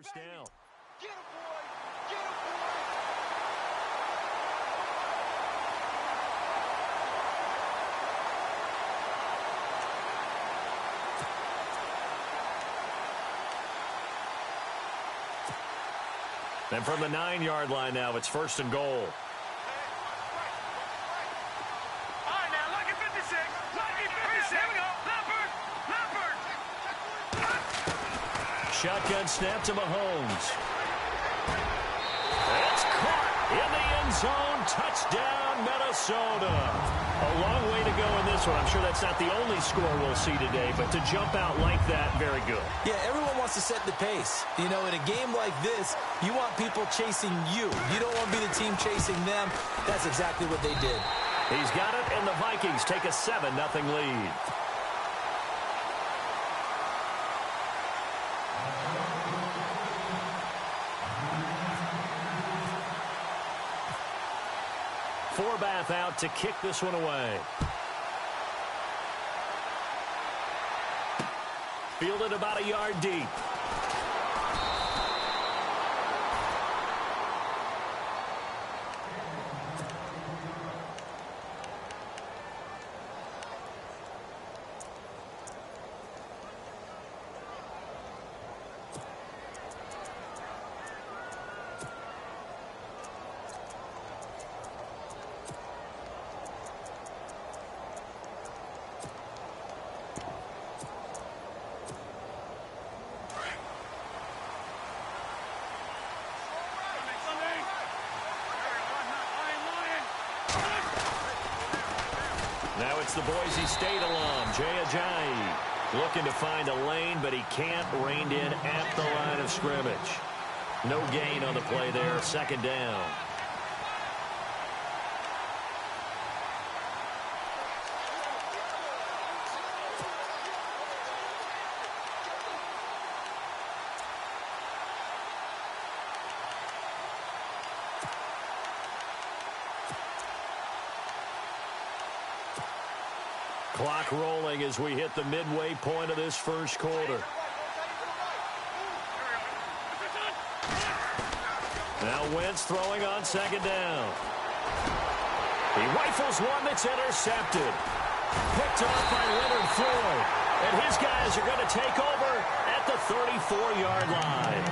first down. Get him, boy! Get him, boy! And from the 9-yard line now, it's 1st and goal. Shotgun snap to Mahomes. It's caught in the end zone. Touchdown, Minnesota. A long way to go in this one. I'm sure that's not the only score we'll see today, but to jump out like that, very good. Yeah, everyone wants to set the pace. You know, in a game like this, you want people chasing you. You don't want to be the team chasing them. That's exactly what they did. He's got it, and the Vikings take a 7-0 lead. Forbath out to kick this one away. Fielded about a yard deep. Now it's the Boise State alum, Jay Ajayi, looking to find a lane, but he can't rein in at the line of scrimmage. No gain on the play there, 2nd down. Clock rolling as we hit the midway point of this first quarter. Now Wentz throwing on 2nd down. He rifles one that's intercepted. Picked off by Leonard Floyd. And his guys are going to take over at the 34-yard line.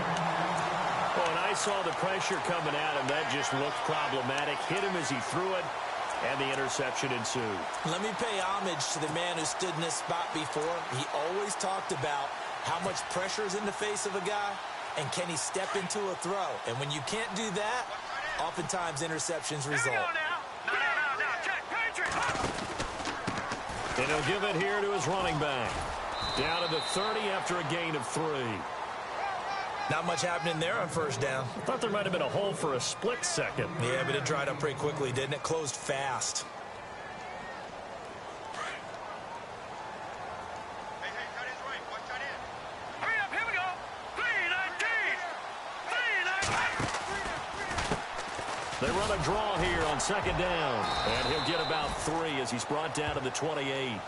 Oh, and I saw the pressure coming at him. That just looked problematic. Hit him as he threw it. And the interception ensued. Let me pay homage to the man who stood in this spot before. He always talked about how much pressure is in the face of a guy, and can he step into a throw. And when you can't do that, oftentimes interceptions result. And he'll give it here to his running back. Down to the 30 after a gain of 3. Not much happening there on 1st down. Thought there might have been a hole for a split second. Yeah, but it dried up pretty quickly, didn't it? Closed fast. Hey, cut his right. Watch that in. Hurry up, here we go. 3-19. They run a draw here on 2nd down. And he'll get about 3 as he's brought down to the 28.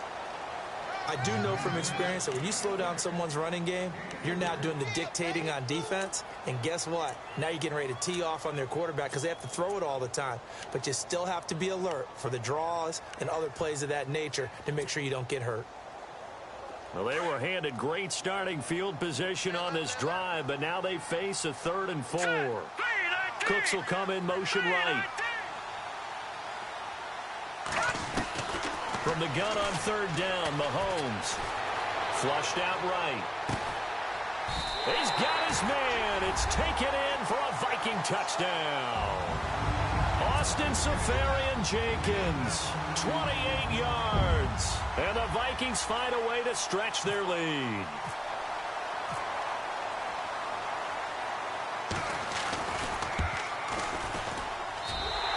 I do know from experience that when you slow down someone's running game, you're now doing the dictating on defense. And guess what? Now you're getting ready to tee off on their quarterback because they have to throw it all the time. But you still have to be alert for the draws and other plays of that nature to make sure you don't get hurt. Well, they were handed great starting field position on this drive, but now they face a 3rd and 4. Cooks will come in motion right. From the gun on 3rd down, Mahomes. Flushed out right. He's got his man. It's taken in for a Viking touchdown. Austin Seferian-Jenkins, 28 yards. And the Vikings find a way to stretch their lead.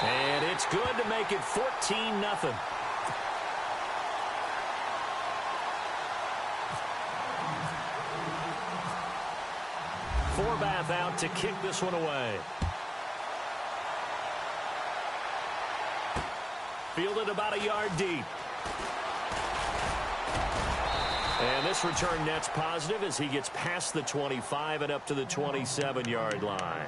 And it's good to make it 14-0. Forbath out to kick this one away. Fielded about a yard deep. And this return net's positive as he gets past the 25 and up to the 27-yard line.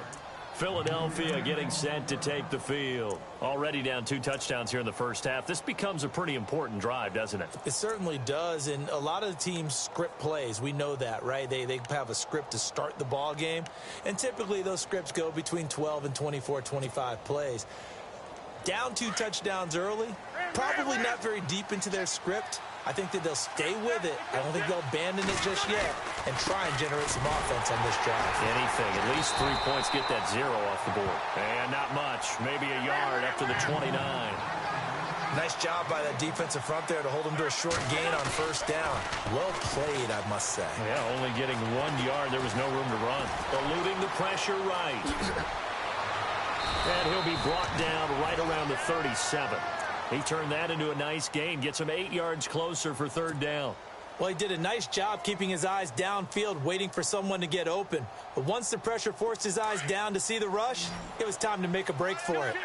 Philadelphia getting set to take the field. Already down 2 touchdowns here in the first half. This becomes a pretty important drive, doesn't it? It certainly does, and a lot of the teams script plays. We know that, right? They have a script to start the ball game, and typically those scripts go between 12 and 24, 25 plays. Down 2 touchdowns early, probably not very deep into their script. I think that they'll stay with it. I don't think they'll abandon it just yet and try and generate some offense on this drive. Anything. At least 3 points. Get that 0 off the board. And not much. Maybe a yard up to the 29. Nice job by that defensive front there to hold them to a short gain on first down. Well played, I must say. Yeah, only getting 1 yard. There was no room to run. Eluding the pressure right. And he'll be brought down right around the 37. He turned that into a nice gain. Gets him 8 yards closer for third down. Well, he did a nice job keeping his eyes downfield, waiting for someone to get open. But once the pressure forced his eyes down to see the rush, it was time to make a break for it.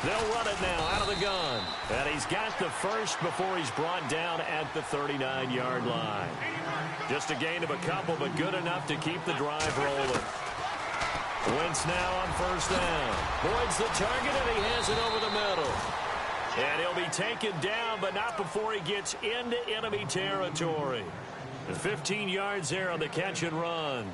They'll run it now out of the gun. And he's got the first before he's brought down at the 39-yard line. Just a gain of a couple, but good enough to keep the drive rolling. Wentz now on first down. Boyd's the target, and he has it over the middle. And he'll be taken down, but not before he gets into enemy territory. 15 yards there on the catch and run.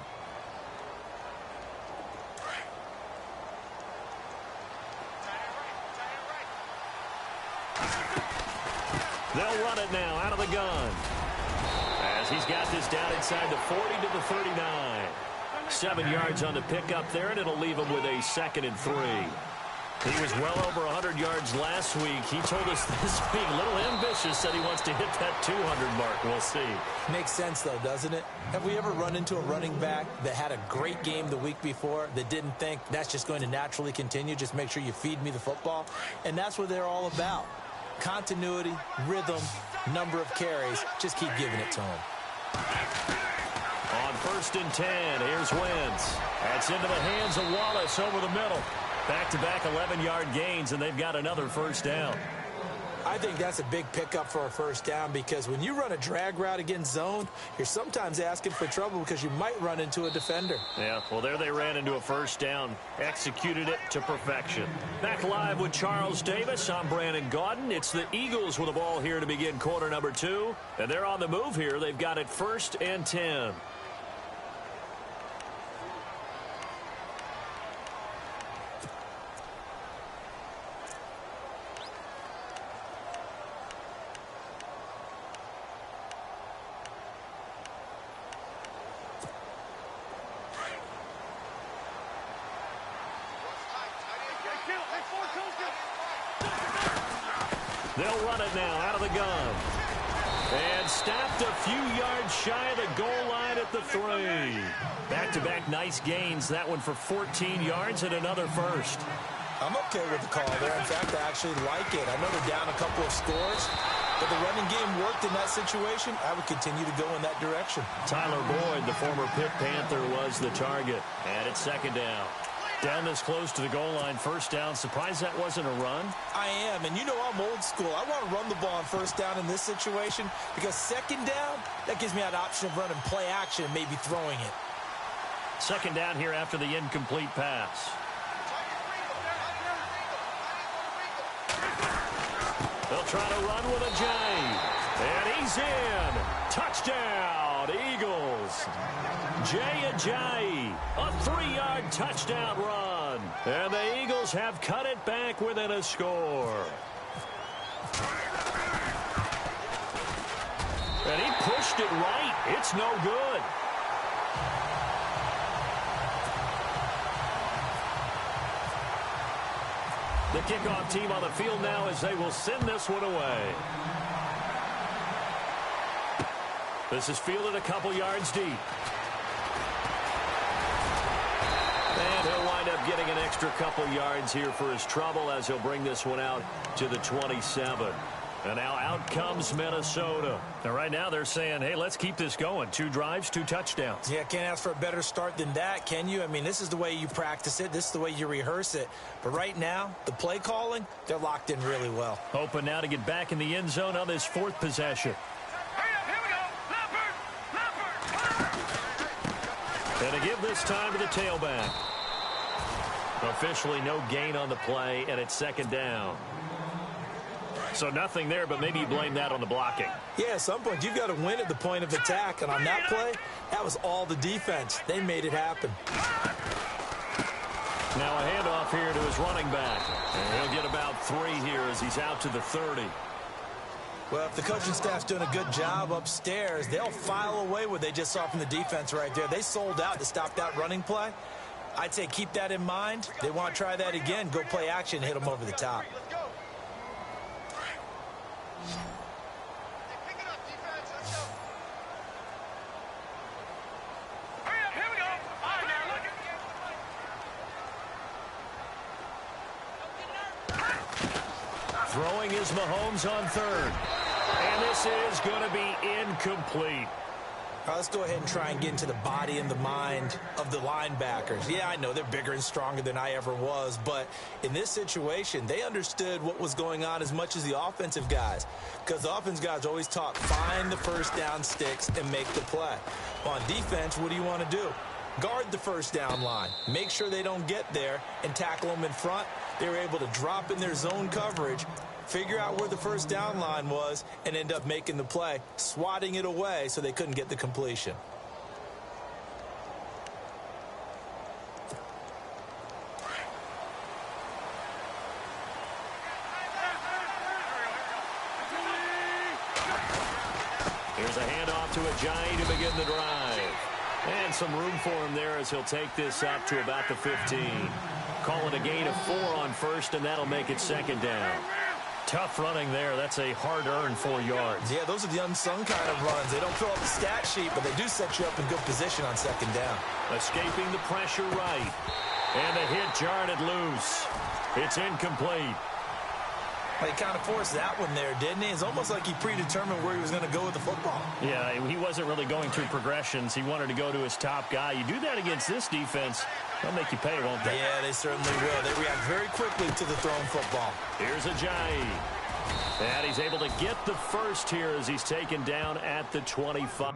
They'll run it now out of the gun. As he's got this down inside the 40 to the 39. 7 yards on the pickup there, and it'll leave him with a 2nd and 3. He was well over 100 yards last week. He told us this being a little ambitious, said he wants to hit that 200 mark. We'll see. Makes sense, though, doesn't it? Have we ever run into a running back that had a great game the week before that didn't think that's just going to naturally continue? Just make sure you feed me the football. And that's what they're all about. Continuity, rhythm, number of carries. Just keep giving it to him. On 1st and 10, here's Wentz. That's into the hands of Wallace over the middle. Back-to-back 11-yard gains, and they've got another first down. I think that's a big pickup for a first down because when you run a drag route against zone, you're sometimes asking for trouble because you might run into a defender. Yeah, well, there they ran into a first down. Executed it to perfection. Back live with Charles Davis. I'm Brandon Gaudin. It's the Eagles with the ball here to begin quarter number 2. And they're on the move here. They've got it 1st and 10. They'll run it now out of the gun. And stopped a few yards shy of the goal line at the 3. Back-to-back nice gains. That one for 14 yards and another first. I'm okay with the call there. In fact, I actually like it. I know they're down a couple of scores, but the running game worked in that situation. I would continue to go in that direction. Tyler Boyd, the former Pitt Panther, was the target. And it's 2nd down. Down this close to the goal line, first down. Surprised that wasn't a run? I am, and you know I'm old school. I want to run the ball on first down in this situation because 2nd down, that gives me that option of running play action and maybe throwing it. 2nd down here after the incomplete pass. They'll try to run with a J. And he's in. Touchdown, Eagles. Jay Ajayi, a 3-yard touchdown run. And the Eagles have cut it back within a score. And he pushed it right. It's no good. The kickoff team on the field now as they will send this one away. This is fielded a couple yards deep. And he'll wind up getting an extra couple yards here for his trouble as he'll bring this one out to the 27. And now out comes Minnesota. Now, right now they're saying, hey, let's keep this going. 2 drives, 2 touchdowns. Yeah, can't ask for a better start than that, can you? I mean, this is the way you practice it. This is the way you rehearse it. But right now, the play calling, they're locked in really well. Hoping now to get back in the end zone on this 4th possession. Hurry up, here we go. Leopard. And to give this time to the tailback. Officially no gain on the play, and it's 2nd down. So nothing there, but maybe you blame that on the blocking. Yeah, at some point, you've got to win at the point of attack. And on that play, that was all the defense. They made it happen. Now a handoff here to his running back. And he'll get about 3 here as he's out to the 30. Well, if the coaching staff's doing a good job upstairs, they'll file away what they just saw from the defense right there. They sold out to stop that running play. I'd say keep that in mind. They want to try that again. Go play action, hit them over the top. Pick it up, defense. Let's go. Hurry up, here we go. All right, now look at Throwing is Mahomes on 3rd. And this is going to be incomplete. All right, let's go ahead and try and get into the body and the mind of the linebackers. Yeah, I know they're bigger and stronger than I ever was, but in this situation, they understood what was going on as much as the offensive guys, because the offensive guys always talk, find the first down sticks and make the play. On defense, what do you want to do? Guard the first down line. Make sure they don't get there and tackle them in front. They were able to drop in their zone coverage, figure out where the first down line was, and end up making the play, swatting it away so they couldn't get the completion. Here's a handoff to Ajayi to begin the drive. And some room for him there as he'll take this up to about the 15. Call it a gain of 4 on 1st, and that'll make it 2nd down. Tough running there. That's a hard-earned 4 yards. Yeah, those are the unsung kind of runs. They don't fill up the stat sheet, but they do set you up in good position on 2nd down. Escaping the pressure right. And the hit jarred it loose. It's incomplete. He kind of forced that one there, didn't he? It's almost like he predetermined where he was going to go with the football. Yeah, he wasn't really going through progressions. He wanted to go to his top guy. You do that against this defense, they'll make you pay, won't they? Yeah, they certainly will. They react very quickly to the thrown football. Here's Ajayi. And he's able to get the first here as he's taken down at the 25.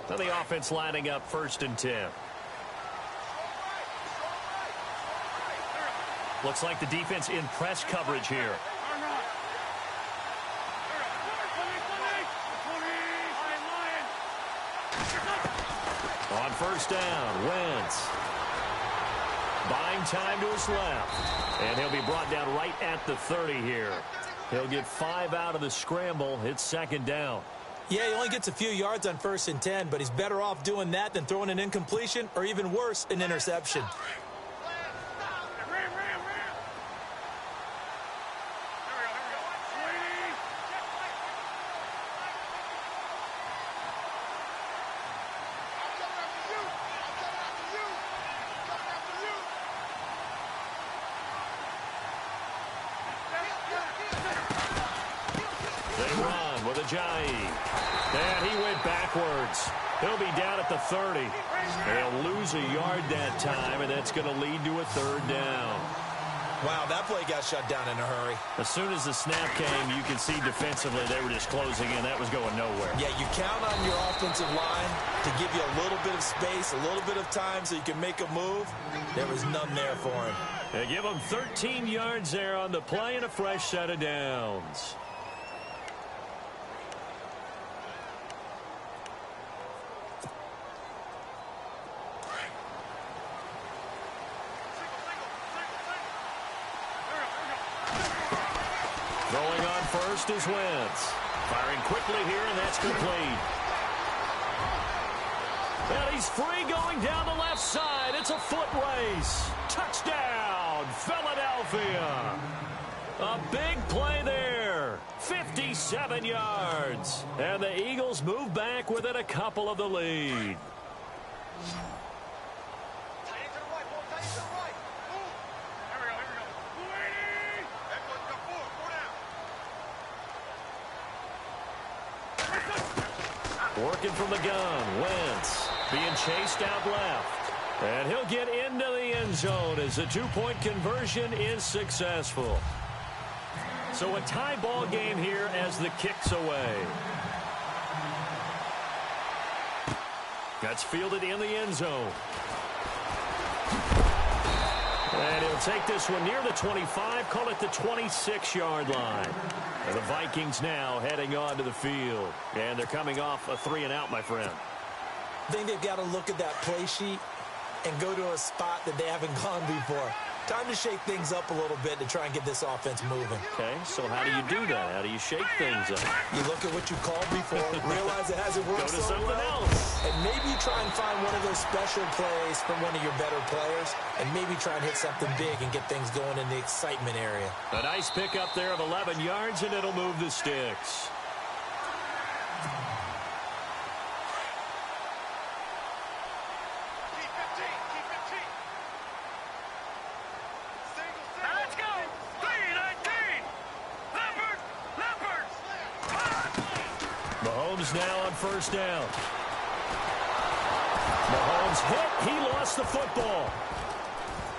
So the offense lining up 1st and 10. Looks like the defense in press coverage here. On 1st down, Wentz. Buying time to his left. And he'll be brought down right at the 30 here. He'll get 5 out of the scramble. It's 2nd down. Yeah, he only gets a few yards on 1st and 10, but he's better off doing that than throwing an incompletion or even worse, an interception. And he went backwards. He'll be down at the 30. They'll lose a yard that time, and that's going to lead to a 3rd down. Wow, that play got shut down in a hurry. As soon as the snap came, you can see defensively they were just closing in. That was going nowhere. Yeah, you count on your offensive line to give you a little bit of space, a little bit of time so you can make a move. There was none there for him. They give him 13 yards there on the play and a fresh set of downs. Throwing on 1st is Wentz. Firing quickly here, and that's complete. And he's free going down the left side. It's a foot race. Touchdown, Philadelphia. A big play there. 57 yards. And the Eagles move back within a couple of the lead. Working from the gun, Wentz being chased out left. And he'll get into the end zone as the 2-point conversion is successful. So a tie ball game here as the kick's away. That's fielded in the end zone. And he'll take this one near the 25, call it the 26-yard line. And the Vikings now heading on to the field. And they're coming off a 3-and-out, my friend. I think they've got to look at that play sheet and go to a spot that they haven't gone before. Time to shake things up a little bit to try and get this offense moving. Okay, so how do you do that? How do you shake things up? You look at what you called before, realize it hasn't worked so well, else. and maybe you try and find one of those special plays from one of your better players, and maybe try and hit something big and get things going in the excitement area. A nice pickup there of 11 yards, and it'll move the sticks. Now on 1st down. Mahomes hit. He lost the football.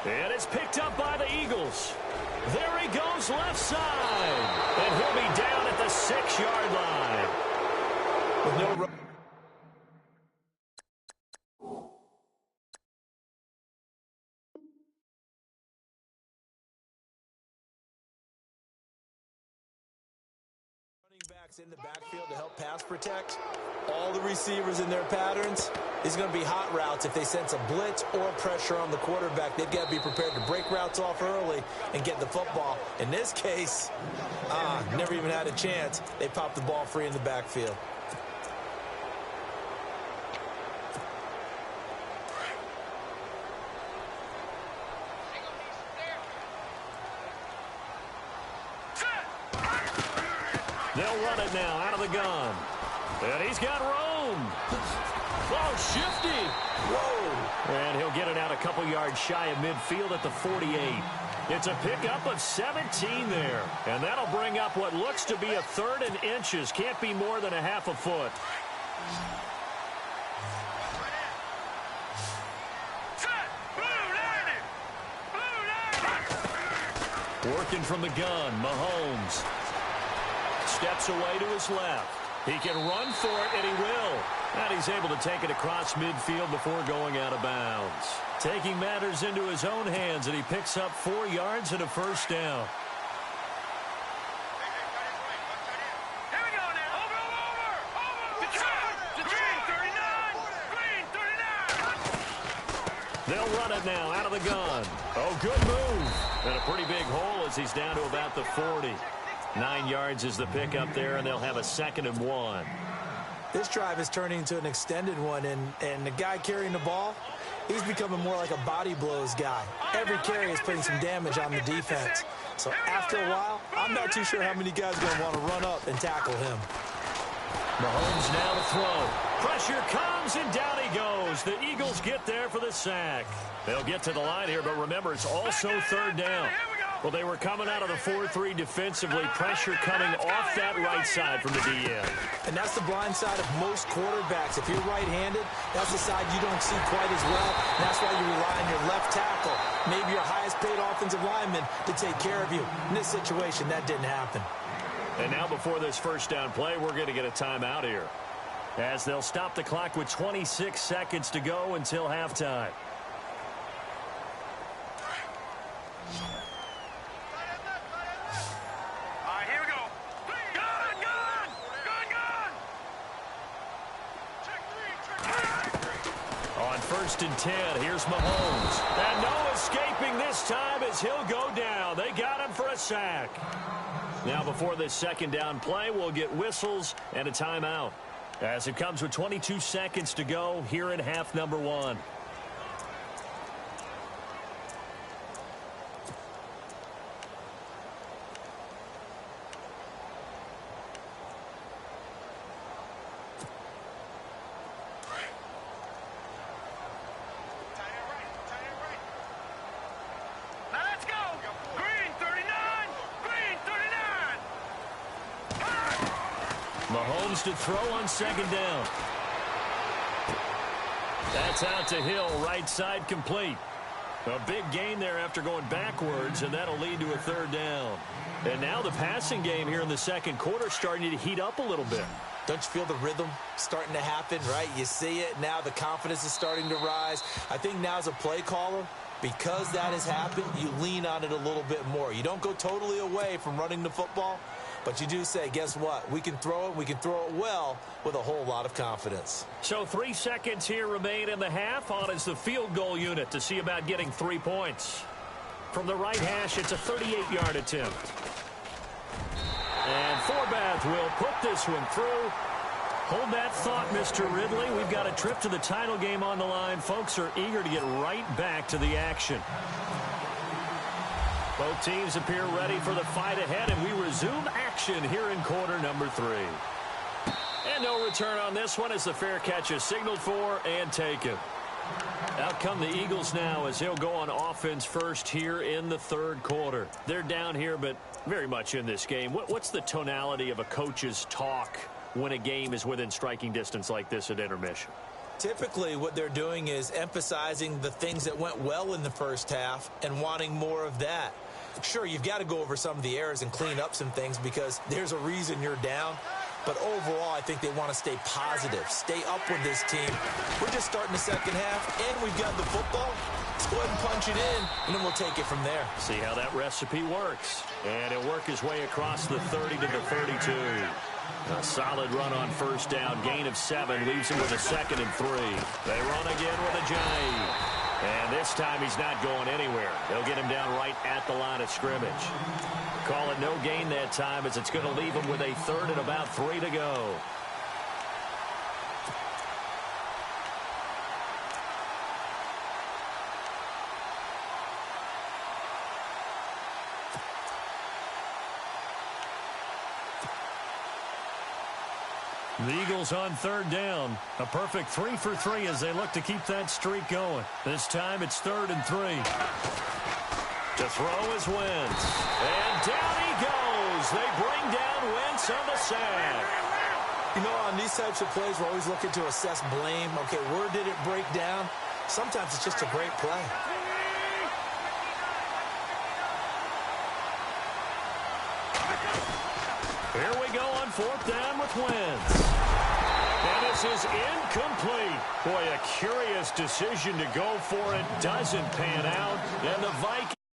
And it's picked up by the Eagles. There he goes left side. And he'll be down at the 6-yard line. With no running backs in the backfield to help pass protect. All the receivers in their patterns. These are going to be hot routes. If they sense a blitz or pressure on the quarterback, they've got to be prepared to break routes off early and get the football. In this case, never even had a chance. They popped the ball free in the backfield. They'll run it now out of the gun. And he's got room. Oh, shifty. Whoa. And he'll get it out a couple yards shy of midfield at the 48. It's a pickup of 17 there. And that'll bring up what looks to be a 3rd and inches. Can't be more than a half a foot. Working from the gun, Mahomes steps away to his left. He can run for it, and he will. And he's able to take it across midfield before going out of bounds. Taking matters into his own hands, and he picks up 4 yards and a first down. Here we go now. Over. Green 39. They'll run it now out of the gun. Oh, good move. And a pretty big hole as he's down to about the 40. 9 yards is the pickup there, and they'll have a 2nd and 1. This drive is turning into an extended one, and the guy carrying the ball, he's becoming more like a body blows guy. Every carry is putting some damage on the defense. So after a while, I'm not too sure how many guys are going to want to run up and tackle him. Mahomes now to throw. Pressure comes, and down he goes. The Eagles get there for the sack. They'll get to the line here, but remember, it's also 3rd down. Well, they were coming out of the 4-3 defensively. Pressure coming off that right side from the DN. And that's the blind side of most quarterbacks. If you're right-handed, that's the side you don't see quite as well. And that's why you rely on your left tackle, maybe your highest-paid offensive lineman, to take care of you. In this situation, that didn't happen. And now before this first down play, we're going to get a timeout here, as they'll stop the clock with 26 seconds to go until halftime. On 1st and 10, here's Mahomes. And no escaping this time as he'll go down. They got him for a sack. Now before this 2nd down play, we'll get whistles and a timeout, as it comes with 22 seconds to go here in half number 1. Mahomes to throw on 2nd down. That's out to Hill, right side complete. A big gain there after going backwards, and that'll lead to a 3rd down. And now the passing game here in the 2nd quarter starting to heat up a little bit. Don't you feel the rhythm starting to happen, right? You see it. Now the confidence is starting to rise. I think now as a play caller, because that has happened, you lean on it a little bit more. You don't go totally away from running the football, but you do say, guess what? We can throw it. We can throw it well with a whole lot of confidence. So 3 seconds here remain in the half. On is the field goal unit to see about getting 3 points. From the right hash, it's a 38-yard attempt. And Forbath will put this one through. Hold that thought, Mr. Ridley. We've got a trip to the title game on the line. Folks are eager to get right back to the action. Both teams appear ready for the fight ahead, and we resume action here in quarter number 3. And no return on this one as the fair catch is signaled for and taken. Out come the Eagles now as they'll go on offense first here in the 3rd quarter. They're down here, but very much in this game. What's the tonality of a coach's talk when a game is within striking distance like this at intermission? Typically, what they're doing is emphasizing the things that went well in the first half and wanting more of that. Sure, you've got to go over some of the errors and clean up some things because there's a reason you're down. But overall, I think they want to stay positive, stay up with this team. We're just starting the second half, and we've got the football. Let's go ahead and punch it in, and then we'll take it from there. See how that recipe works. And he'll work his way across the 30 to the 32. A solid run on first down. Gain of 7 leaves him with a 2nd and 3. They run again with a J. And this time he's not going anywhere. They'll get him down right at the line of scrimmage. Call it no gain that time as it's going to leave him with a 3rd and about 3 to go. The Eagles on 3rd down. A perfect 3 for 3 as they look to keep that streak going. This time it's 3rd and 3. To throw is Wentz. And down he goes. They bring down Wentz on the sack. You know, on these types of plays, we're always looking to assess blame. Okay, where did it break down? Sometimes it's just a great play. Here we go on fourth down with Wentz. And this is incomplete. Boy, a curious decision to go for it. Doesn't pan out. And the Vikings